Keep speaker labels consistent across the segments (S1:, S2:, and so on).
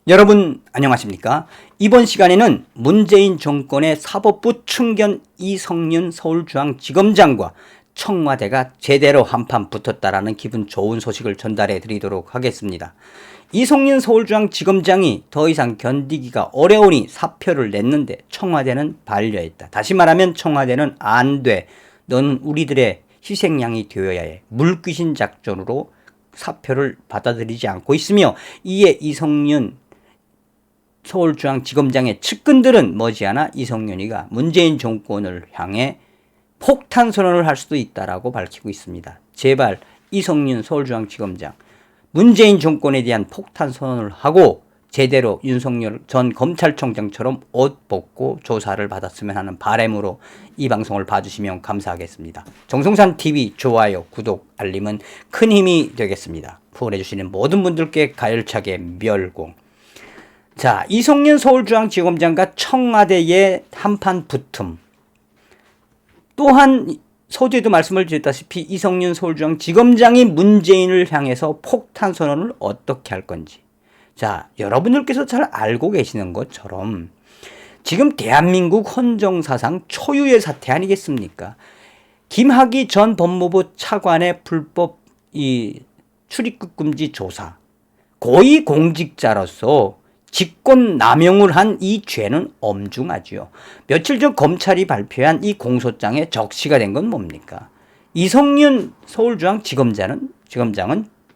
S1: 여러분 안녕하십니까? 이번 시간에는 문재인 정권의 사법부 충견 이성윤 서울중앙지검장과 청와대가 제대로 한판 붙었다라는 기분 좋은 소식을 전달해 드리도록 하겠습니다. 이성윤 서울중앙지검장이 더 이상 견디기가 어려우니 사표를 냈는데 청와대는 반려했다. 다시 말하면 청와대는 안 돼. 너는 우리들의 희생양이 되어야 해. 물귀신 작전으로 사표를 받아들이지 않고 있으며, 이에 이성윤 서울중앙지검장의 측근들은 머지않아 이성윤이가 문재인 정권을 향해 폭탄 선언을 할 수도 있다라고 밝히고 있습니다. 제발 이성윤 서울중앙지검장, 문재인 정권에 대한 폭탄 선언을 하고 제대로 윤석열 전 검찰총장처럼 옷 벗고 조사를 받았으면 하는 바람으로 이 방송을 봐주시면 감사하겠습니다. 정성산TV 좋아요, 구독, 알림은 큰 힘이 되겠습니다. 후원해주시는 모든 분들께 가열차게 멸공. 자, 이성윤 서울중앙지검장과 청와대의 한판 붙음. 또한 서두에도 말씀을 드렸다시피 이성윤 서울중앙지검장이 문재인을 향해서 폭탄 선언을 어떻게 할 건지. 자, 여러분들께서 잘 알고 계시는 것처럼 지금 대한민국 헌정사상 초유의 사태 아니겠습니까? 김학의 전 법무부 차관의 불법 출입국 금지 조사. 고위공직자로서 직권 남용을 한 이 죄는 엄중하지요. 며칠 전 검찰이 발표한 이 공소장에 적시가 된 건 뭡니까? 이성윤 서울중앙지검장은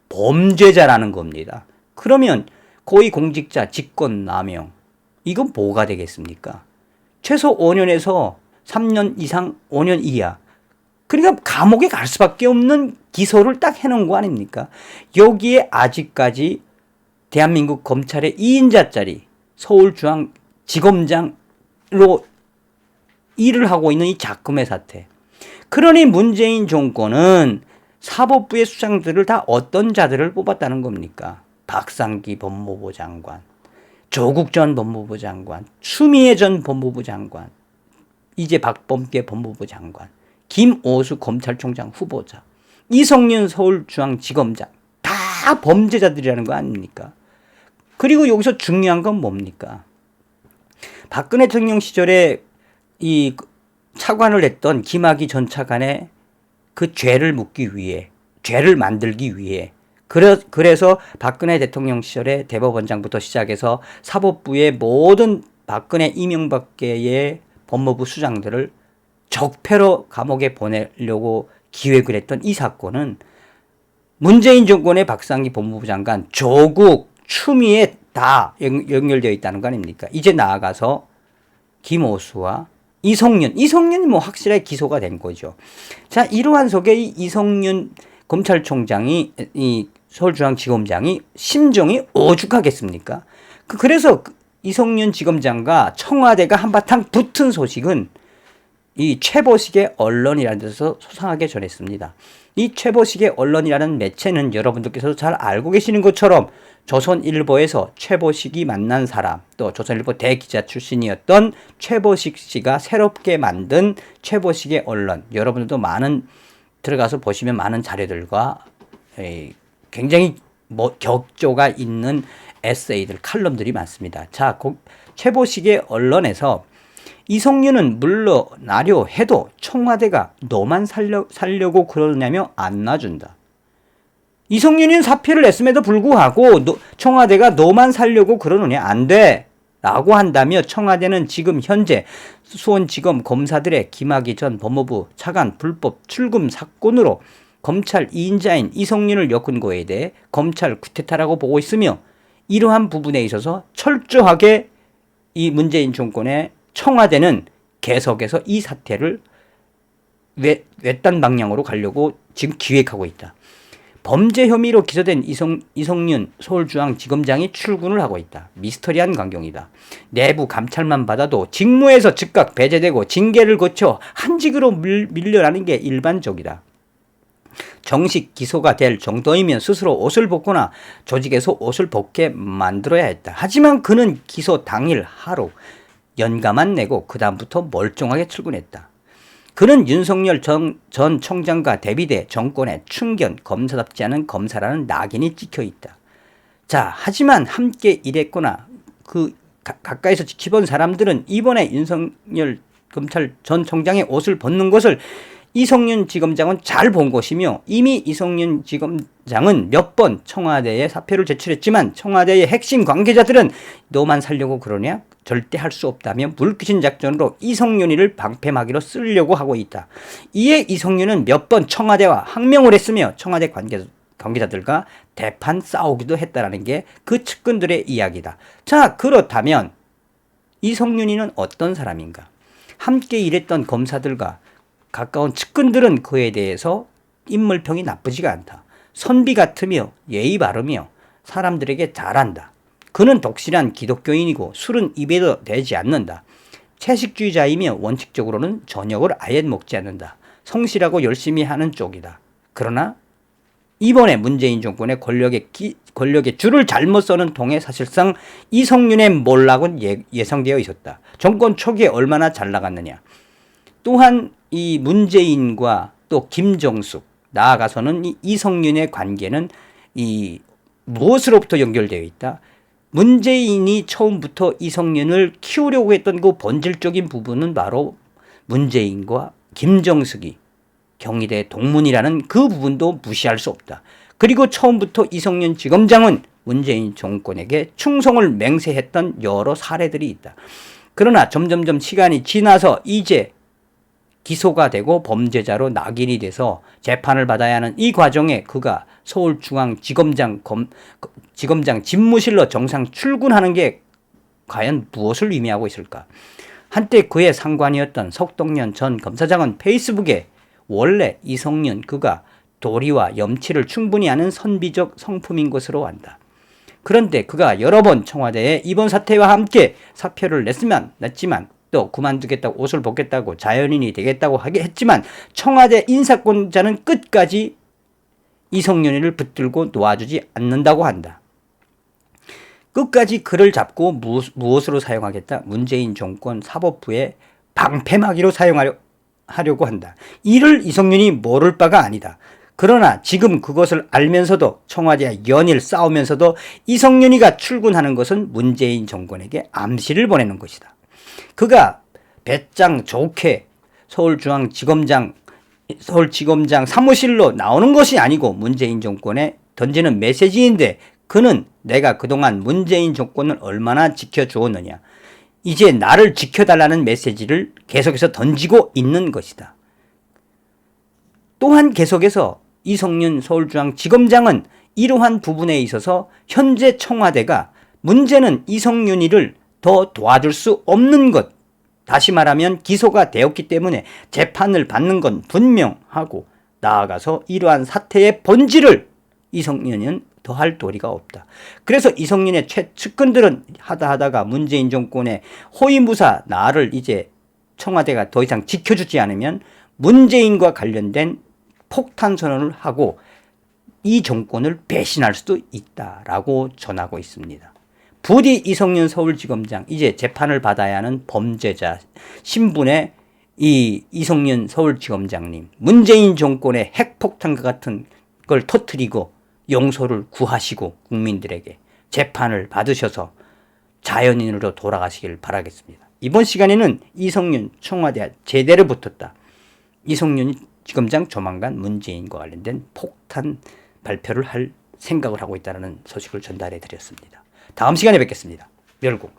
S1: 범죄자라는 겁니다. 그러면 고위공직자 직권 남용, 이건 뭐가 되겠습니까? 최소 5년에서 3년 이상 5년 이하. 그러니까 감옥에 갈 수밖에 없는 기소를 딱 해놓은 거 아닙니까? 여기에 아직까지 대한민국 검찰의 2인자짜리 서울중앙지검장으로 일을 하고 있는 이 작금의 사태. 그러니 문재인 정권은 사법부의 수장들을 다 어떤 자들을 뽑았다는 겁니까? 박상기 법무부 장관, 조국 전 법무부 장관, 추미애 전 법무부 장관, 이제 박범계 법무부 장관, 김오수 검찰총장 후보자, 이성윤 서울중앙지검장, 다 범죄자들이라는 거 아닙니까? 그리고 여기서 중요한 건 뭡니까? 박근혜 대통령 시절에 이 차관을 했던 김학의 전 차관의 그 죄를 묻기 위해, 죄를 만들기 위해, 그래서 박근혜 대통령 시절에 대법원장부터 시작해서 사법부의 모든 박근혜 이명박계의 법무부 수장들을 적폐로 감옥에 보내려고 기획을 했던 이 사건은 문재인 정권의 박상기 법무부 장관, 조국, 추미애 다 연결되어 있다는 거 아닙니까? 이제 나아가서 김오수와 이성윤이 뭐 확실하게 기소가 된 거죠. 자, 이러한 속에 이성윤 검찰총장이, 이 서울중앙지검장이 심정이 오죽하겠습니까? 그래서 이성윤 지검장과 청와대가 한바탕 붙은 소식은 이 최보식의 언론이라는 데서 소상하게 전했습니다. 이 최보식의 언론이라는 매체는 여러분들께서 잘 알고 계시는 것처럼 조선일보에서 최보식이 만난 사람, 또 조선일보 대기자 출신이었던 최보식 씨가 새롭게 만든 최보식의 언론, 여러분들도 많은 들어가서 보시면 많은 자료들과 굉장히 격조가 있는 에세이들, 칼럼들이 많습니다. 자, 최보식의 언론에서 이성윤은 물러나려 해도 청와대가 너만 살려고 그러냐며 안 놔준다. 이성윤은 사표를 냈음에도 불구하고 청와대가 너만 살려고 그러느냐, 안 돼 라고 한다며 청와대는 지금 현재 수원지검 검사들의 김학의 전 법무부 차관 불법 출금 사건으로 검찰 2인자인 이성윤을 엮은 거에 대해 검찰 구태타라고 보고 있으며, 이러한 부분에 있어서 철저하게 이 문재인 정권의 청와대는 계속해서 이 사태를 외딴 방향으로 가려고 지금 기획하고 있다. 범죄 혐의로 기소된 이성윤 서울중앙지검장이 출근을 하고 있다. 미스터리한 광경이다. 내부 감찰만 받아도 직무에서 즉각 배제되고 징계를 거쳐 한직으로 밀려나는 게 일반적이다. 정식 기소가 될 정도이면 스스로 옷을 벗거나 조직에서 옷을 벗게 만들어야 했다. 하지만 그는 기소 당일 하루 연가만 내고 그 다음부터 멀쩡하게 출근했다. 그는 윤석열 전 총장과 대비돼 정권의 충견 검사답지 않은 검사라는 낙인이 찍혀있다. 자, 하지만 함께 일했거나 가까이서 지켜본 사람들은 이번에 윤석열 검찰 전 총장의 옷을 벗는 것을 이성윤 지검장은 잘 본 것이며, 이미 이성윤 지검장은 몇 번 청와대에 사표를 제출했지만 청와대의 핵심 관계자들은 너만 살려고 그러냐? 절대 할 수 없다며 물귀신 작전으로 이성윤이를 방패막이로 쓰려고 하고 있다. 이에 이성윤은 몇 번 청와대와 항명을 했으며 청와대 관계자들과 대판 싸우기도 했다라는 게 그 측근들의 이야기다. 자, 그렇다면 이성윤이는 어떤 사람인가? 함께 일했던 검사들과 가까운 측근들은 그에 대해서 인물평이 나쁘지가 않다. 선비 같으며 예의 바르며 사람들에게 잘한다. 그는 독실한 기독교인이고 술은 입에도 대지 않는다. 채식주의자이며 원칙적으로는 저녁을 아예 먹지 않는다. 성실하고 열심히 하는 쪽이다. 그러나 이번에 문재인 정권의 권력의 줄을 잘못 서는 통에 사실상 이성윤의 몰락은 예상되어 있었다. 정권 초기에 얼마나 잘 나갔느냐. 또한 이 문재인과 또 김정숙, 나아가서는 이 이성윤의 관계는 이 무엇으로부터 연결되어 있다. 문재인이 처음부터 이성윤을 키우려고 했던 그 본질적인 부분은 바로 문재인과 김정숙이 경희대 동문이라는 그 부분도 무시할 수 없다. 그리고 처음부터 이성윤 지검장은 문재인 정권에게 충성을 맹세했던 여러 사례들이 있다. 그러나 점점점 시간이 지나서 이제 기소가 되고 범죄자로 낙인이 돼서 재판을 받아야 하는 이 과정에 그가 서울중앙지검장 집무실로 정상 출근하는 게 과연 무엇을 의미하고 있을까? 한때 그의 상관이었던 석동연 전 검사장은 페이스북에 원래 이성윤 그가 도리와 염치를 충분히 아는 선비적 성품인 것으로 안다. 그런데 그가 여러 번 청와대에 이번 사태와 함께 사표를 냈지만 또 그만두겠다고 옷을 벗겠다고 자연인이 되겠다고 했지만 청와대 인사권자는 끝까지 이성윤이를 붙들고 놓아주지 않는다고 한다. 끝까지 그를 잡고 무엇으로 사용하겠다? 문재인 정권 사법부의 방패막이로 사용하려고 한다. 이를 이성윤이 모를 바가 아니다. 그러나 지금 그것을 알면서도 청와대와 연일 싸우면서도 이성윤이가 출근하는 것은 문재인 정권에게 암시를 보내는 것이다. 그가 배짱 좋게 서울지검장 사무실로 나오는 것이 아니고 문재인 정권에 던지는 메시지인데, 그는 내가 그동안 문재인 정권을 얼마나 지켜주었느냐, 이제 나를 지켜달라는 메시지를 계속해서 던지고 있는 것이다. 또한 계속해서 이성윤 서울중앙지검장은 이러한 부분에 있어서 현재 청와대가 문제는 이성윤이를 더 도와줄 수 없는 것, 다시 말하면 기소가 되었기 때문에 재판을 받는 건 분명하고, 나아가서 이러한 사태의 본질을 이성윤은 더할 도리가 없다. 그래서 이성윤의 측근들은 하다가 문재인 정권의 호위무사 나를 이제 청와대가 더 이상 지켜주지 않으면 문재인과 관련된 폭탄 선언을 하고 이 정권을 배신할 수도 있다라고 전하고 있습니다. 부디 이성윤 서울지검장, 이제 재판을 받아야 하는 범죄자 신분의 이 이성윤 서울지검장님, 문재인 정권의 핵폭탄과 같은 걸 터뜨리고 용서를 구하시고 국민들에게 재판을 받으셔서 자연인으로 돌아가시길 바라겠습니다. 이번 시간에는 이성윤 청와대 제대로 붙었다. 이성윤 지검장 조만간 문재인과 관련된 폭탄 발표를 할 생각을 하고 있다는 소식을 전달해 드렸습니다. 다음 시간에 뵙겠습니다. 멸국.